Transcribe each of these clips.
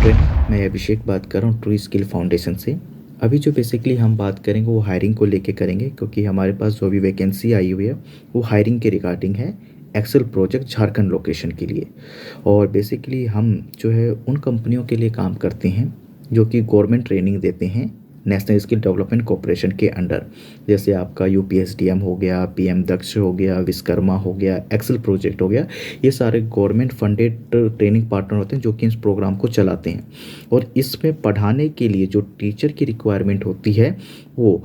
Trainer, मैं अभिषेक बात कर रहा हूँ ट्रू स्किल फाउंडेशन से। अभी जो बेसिकली हम बात करेंगे वो हायरिंग को लेके करेंगे, क्योंकि हमारे पास जो भी वैकेंसी आई हुई है वो हायरिंग के रिगार्डिंग है, एक्सेल प्रोजेक्ट झारखंड लोकेशन के लिए। और बेसिकली हम जो है उन कंपनियों के लिए काम करते हैं जो कि गवर्नमेंट ट्रेनिंग देते हैं नेशनल स्किल डेवलपमेंट कॉरपोरेशन के अंडर। जैसे आपका यूपीएसडीएम हो गया, पीएम दक्ष हो गया, विश्वकर्मा हो गया, एक्सेल प्रोजेक्ट हो गया। ये सारे गवर्नमेंट फंडेड ट्रेनिंग पार्टनर होते हैं जो कि इस प्रोग्राम को चलाते हैं। और इसमें पढ़ाने के लिए जो टीचर की रिक्वायरमेंट होती है वो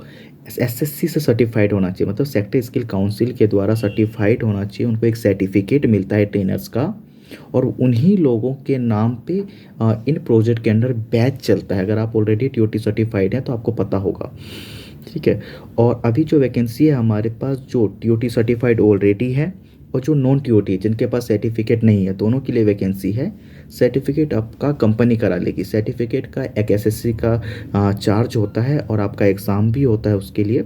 एसएससी से सर्टिफाइड होना चाहिए, मतलब सेक्टर स्किल काउंसिल के द्वारा सर्टिफाइड होना चाहिए। उनको एक सर्टिफिकेट मिलता है ट्रेनर्स का, और उन्हीं लोगों के नाम पे इन प्रोजेक्ट के अंडर बैच चलता है। अगर आप ऑलरेडी टीओटी सर्टिफाइड हैं तो आपको पता होगा, ठीक है। और अभी जो वैकेंसी है हमारे पास, जो टीओटी सर्टिफाइड ऑलरेडी है और जो नॉन टीओटी जिनके पास सर्टिफिकेट नहीं है, दोनों के लिए वैकेंसी है। सर्टिफिकेट आपका कंपनी करा लेगी। सर्टिफिकेट का एक एसएससी का चार्ज होता है और आपका एग्ज़ाम भी होता है उसके लिए।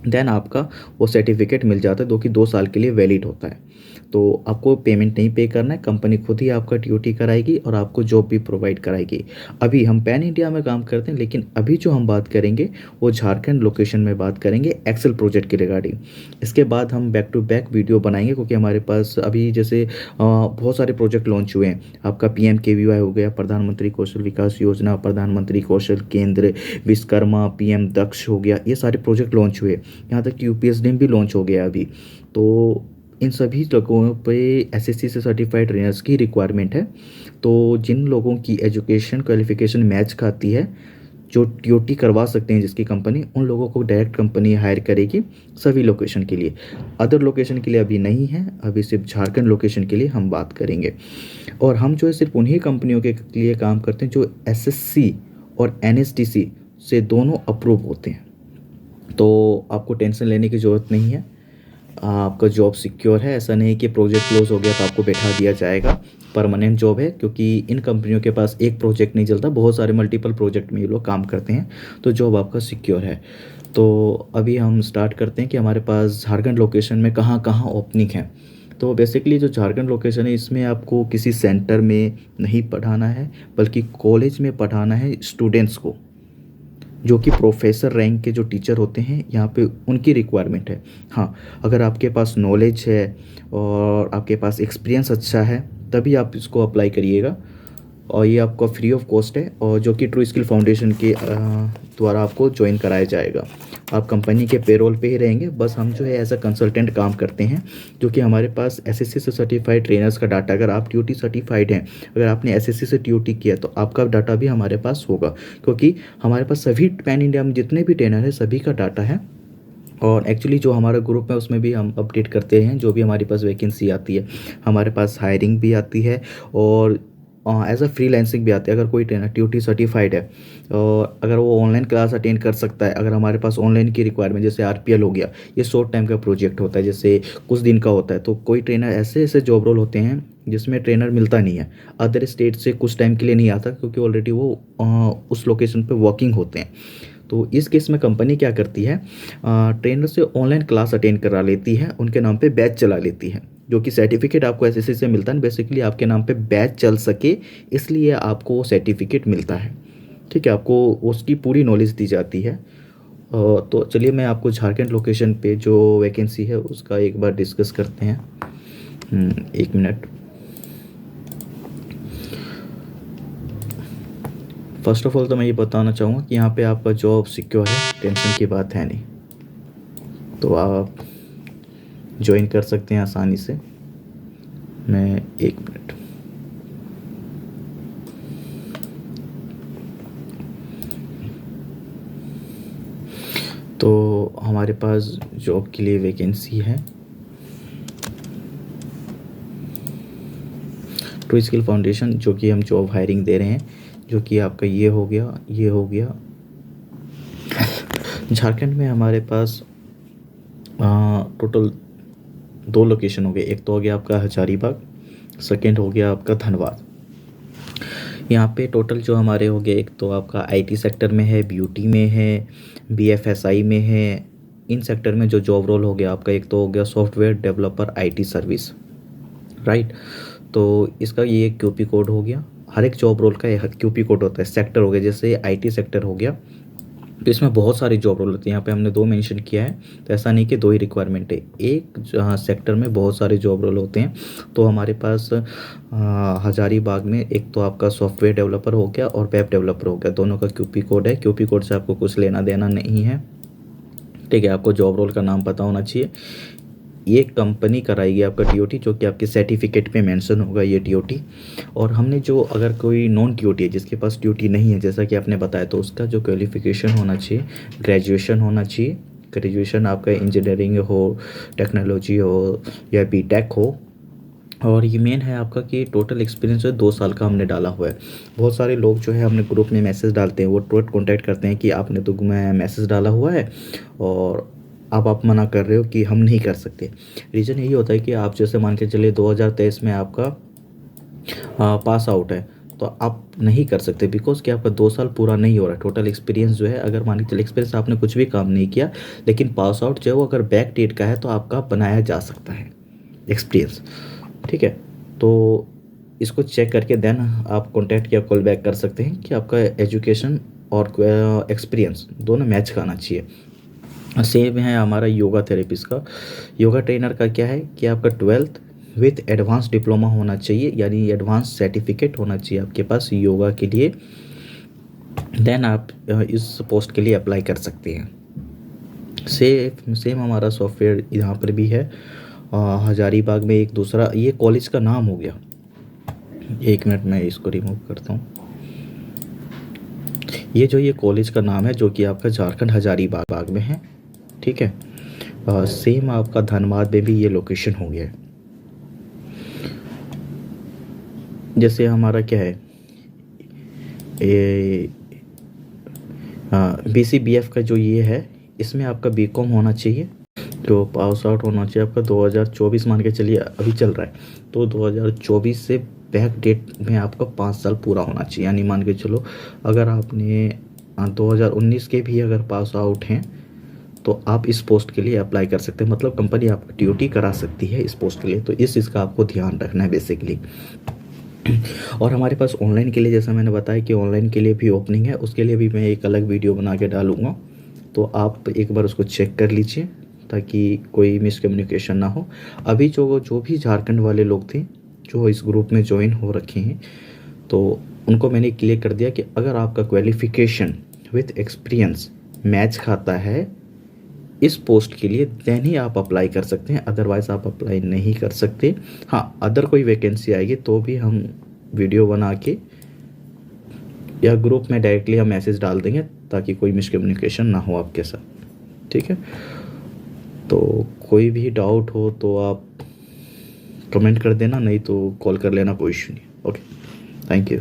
देन आपका वो सर्टिफिकेट मिल जाता है, जो कि 2 साल के लिए वैलिड होता है। तो आपको पेमेंट नहीं पे करना है, कंपनी खुद ही आपका टीओटी कराएगी और आपको जॉब भी प्रोवाइड कराएगी। अभी हम पैन इंडिया में काम करते हैं, लेकिन अभी जो हम बात करेंगे वो झारखंड लोकेशन में बात करेंगे एक्सेल प्रोजेक्ट के रिगार्डिंग। इसके बाद हम बैक टू बैक वीडियो बनाएंगे, क्योंकि हमारे पास अभी जैसे बहुत सारे प्रोजेक्ट लॉन्च हुए हैं। आपका PMKVY हो गया, प्रधानमंत्री कौशल विकास योजना, प्रधानमंत्री कौशल केंद्र, विश्वकर्मा, PM दक्ष हो गया, ये सारे प्रोजेक्ट लॉन्च हुए। यहाँ तक कि यूपीएसडीएम भी लॉन्च हो गया अभी। तो इन सभी जगहों पे एसएससी से सर्टिफाइड ट्रेनर्स की रिक्वायरमेंट है। तो जिन लोगों की एजुकेशन क्वालिफिकेशन मैच खाती है, जो टीओटी करवा सकते हैं जिसकी कंपनी, उन लोगों को डायरेक्ट कंपनी हायर करेगी सभी लोकेशन के लिए। अदर लोकेशन के लिए अभी नहीं है, अभी सिर्फ झारखंड लोकेशन के लिए हम बात करेंगे। और हम जो है सिर्फ उन्हीं कंपनियों के लिए काम करते हैं जो एसएससी और एनएसडीसी से दोनों अप्रूव होते हैं। तो आपको टेंशन लेने की ज़रूरत नहीं है, आपका जॉब सिक्योर है। ऐसा नहीं कि प्रोजेक्ट क्लोज हो गया तो आपको बैठा दिया जाएगा। परमानेंट जॉब है, क्योंकि इन कंपनियों के पास एक प्रोजेक्ट नहीं चलता, बहुत सारे मल्टीपल प्रोजेक्ट में ये लोग काम करते हैं। तो जॉब आपका सिक्योर है। तो अभी हम स्टार्ट करते हैं कि हमारे पास झारखंड लोकेशन में कहाँ कहाँ ओपनिंग है। तो बेसिकली जो झारखंड लोकेशन है, इसमें आपको किसी सेंटर में नहीं पढ़ाना है, बल्कि कॉलेज में पढ़ाना है स्टूडेंट्स को, जो कि प्रोफेसर रैंक के जो टीचर होते हैं यहाँ पे, उनकी रिक्वायरमेंट है। हाँ, अगर आपके पास नॉलेज है और आपके पास एक्सपीरियंस अच्छा है तभी आप इसको अप्लाई करिएगा। और ये आपका फ्री ऑफ कॉस्ट है, और जो कि ट्रू स्किल फाउंडेशन के द्वारा आपको ज्वाइन कराया जाएगा। आप कंपनी के पेरोल पे ही रहेंगे, बस हम जो है एज अ कंसल्टेंट काम करते हैं। जो कि हमारे पास एसएससी से सर्टिफाइड ट्रेनर्स का डाटा, अगर आप टीओटी सर्टिफाइड हैं, अगर आपने एसएससी से टीओटी किया तो आपका डाटा भी हमारे पास होगा, क्योंकि हमारे पास सभी पैन इंडिया में जितने भी ट्रेनर हैं सभी का डाटा है। और एक्चुअली जो हमारा ग्रुप है उसमें भी हम अपडेट करते हैं जो भी हमारे पास वैकेंसी आती है। हमारे पास हायरिंग भी आती है और एज अ फ्रीलांसिंग भी आती है। अगर कोई ट्रेनर टीओटी सर्टिफाइड है और अगर वो ऑनलाइन क्लास अटेंड कर सकता है, अगर हमारे पास ऑनलाइन की रिक्वायरमेंट, जैसे आरपीएल हो गया, ये शॉर्ट टाइम का प्रोजेक्ट होता है, जैसे कुछ दिन का होता है। तो कोई ट्रेनर ऐसे ऐसे जॉब रोल होते हैं जिसमें ट्रेनर मिलता नहीं है, अदर स्टेट से कुछ टाइम के लिए नहीं आता, क्योंकि ऑलरेडी वो उस लोकेशन पे वर्किंग होते हैं। तो इस केस में कंपनी क्या करती है, ट्रेनर से ऑनलाइन क्लास अटेंड करा लेती है, उनके नाम पे बैच चला लेती है, जो कि सर्टिफिकेट आपको एसएससी से मिलता है। बेसिकली आपके नाम पे बैच चल सके इसलिए आपको वो सर्टिफिकेट मिलता है, ठीक है। आपको उसकी पूरी नॉलेज दी जाती है। तो चलिए मैं आपको झारखंड लोकेशन पे जो वैकेंसी है उसका एक बार डिस्कस करते हैं। 1 मिनट। फर्स्ट ऑफ ऑल तो मैं ये बताना चाहूँगा कि यहाँ पे आपका जॉब सिक्योर है, टेंशन की बात है नहीं। तो आप ज्वाइन कर सकते हैं आसानी से। मैं 1 मिनट। तो हमारे पास जॉब के लिए वैकेंसी है। ट्रू स्किल फाउंडेशन, जो कि हम जॉब हायरिंग दे रहे हैं, जो कि आपका ये हो गया, ये हो गया। झारखंड में हमारे पास टोटल 2 लोकेशन हो गए। एक तो हो गया आपका हजारीबाग, सेकेंड हो गया आपका धनबाद। यहाँ पे टोटल जो हमारे हो गए, एक तो आपका आईटी सेक्टर में है, ब्यूटी में है, बीएफएसआई में है। इन सेक्टर में जो जॉब रोल हो गया आपका, एक तो हो गया software developer IT service, right. तो इसका ये क्यूपी कोड हो गया। हर एक जॉब रोल का क्यूपी कोड होता है। सेक्टर हो गया, जैसे आईटी सेक्टर हो गया, तो इसमें बहुत सारे जॉब रोल होते हैं। यहाँ पे हमने 2 मेंशन किया है, तो ऐसा नहीं कि 2 ही रिक्वायरमेंट है, एक सेक्टर में बहुत सारे जॉब रोल होते हैं। तो हमारे पास हजारीबाग में एक तो आपका सॉफ्टवेयर डेवलपर हो गया और वेब डेवलपर हो गया, दोनों का क्यूपी कोड है। क्यूपी कोड से आपको कुछ लेना देना नहीं है, ठीक है। आपको जॉब रोल का नाम पता होना चाहिए। ये कंपनी कराएगी आपका टीओटी, जो कि आपके सर्टिफिकेट पे मेंशन होगा ये टीओटी। और हमने जो, अगर कोई नॉन टीओटी है जिसके पास टीओटी नहीं है, जैसा कि आपने बताया, तो उसका जो क्वालिफिकेशन होना चाहिए, ग्रेजुएशन होना चाहिए। ग्रेजुएशन आपका इंजीनियरिंग हो, टेक्नोलॉजी हो या बीटेक हो। और ये मेन है आपका कि टोटल एक्सपीरियंस जो है 2 साल का हमने डाला हुआ है। बहुत सारे लोग जो है हमने ग्रुप में मैसेज डालते हैं, वो तुरंत कॉन्टैक्ट करते हैं कि आपने तो मैसेज डाला हुआ है और अब आप मना कर रहे हो कि हम नहीं कर सकते। रीज़न यही होता है कि आप जैसे मान के चलिए 2023 में आपका पास आउट है, तो आप नहीं कर सकते, बिकॉज कि आपका 2 साल पूरा नहीं हो रहा है। टोटल एक्सपीरियंस जो है, अगर मान के चलिए एक्सपीरियंस आपने कुछ भी काम नहीं किया, लेकिन पास आउट जो है वो अगर बैक डेट का है तो आपका बनाया जा सकता है एक्सपीरियंस, ठीक है। तो इसको चेक करके देन आप कॉन्टैक्ट या कॉल बैक कर सकते हैं कि आपका एजुकेशन और एक्सपीरियंस दोनों मैच खाना चाहिए। सेम है हमारा योगा थेरेपिस्ट का। योगा ट्रेनर का क्या है कि आपका 12th विथ एडवांस डिप्लोमा होना चाहिए, यानी एडवांस सर्टिफिकेट होना चाहिए आपके पास योगा के लिए। देन आप इस पोस्ट के लिए अप्लाई कर सकते हैं। सेम हमारा सॉफ्टवेयर यहाँ पर भी है। हजारीबाग में एक दूसरा, ये कॉलेज का नाम हो गया, 1 मिनट में इसको रिमूव करता हूँ। ये कॉलेज का नाम है, जो कि आपका झारखंड हजारीबाग में है, ठीक है। सेम आपका धनबाद में भी ये लोकेशन हो गया है। जैसे हमारा क्या है, ये BCBF का जो ये है, इसमें आपका बीकॉम होना चाहिए, जो पास आउट होना चाहिए आपका 2024 मान के चलिए, अभी चल रहा है, तो 2024 से बैक डेट में आपका 5 साल पूरा होना चाहिए। यानी मान के चलो अगर आपने 2019 के भी अगर पास आउट हैं तो आप इस पोस्ट के लिए अप्लाई कर सकते हैं, मतलब कंपनी आपको टीओटी करा सकती है इस पोस्ट के लिए। तो इस चीज़ का आपको ध्यान रखना है बेसिकली। और हमारे पास ऑनलाइन के लिए, जैसा मैंने बताया कि ऑनलाइन के लिए भी ओपनिंग है, उसके लिए भी मैं एक अलग वीडियो बना के डालूँगा, तो आप एक बार उसको चेक कर लीजिए ताकि कोई मिसकम्युनिकेशन ना हो। अभी जो भी झारखंड वाले लोग थे जो इस ग्रुप में ज्वाइन हो रखे हैं, तो उनको मैंने क्लियर कर दिया कि अगर आपका क्वालिफिकेशन विथ एक्सपीरियंस मैच खाता है इस पोस्ट के लिए, देन ही आप अप्लाई कर सकते हैं, अदरवाइज़ आप अप्लाई नहीं कर सकते। हाँ, अदर कोई वैकेंसी आएगी तो भी हम वीडियो बना के या ग्रुप में डायरेक्टली हम मैसेज डाल देंगे ताकि कोई मिसकम्युनिकेशन ना हो आपके साथ, ठीक है। तो कोई भी डाउट हो तो आप कमेंट कर देना, नहीं तो कॉल कर लेना, कोई इशू नहीं। Okay, thank you.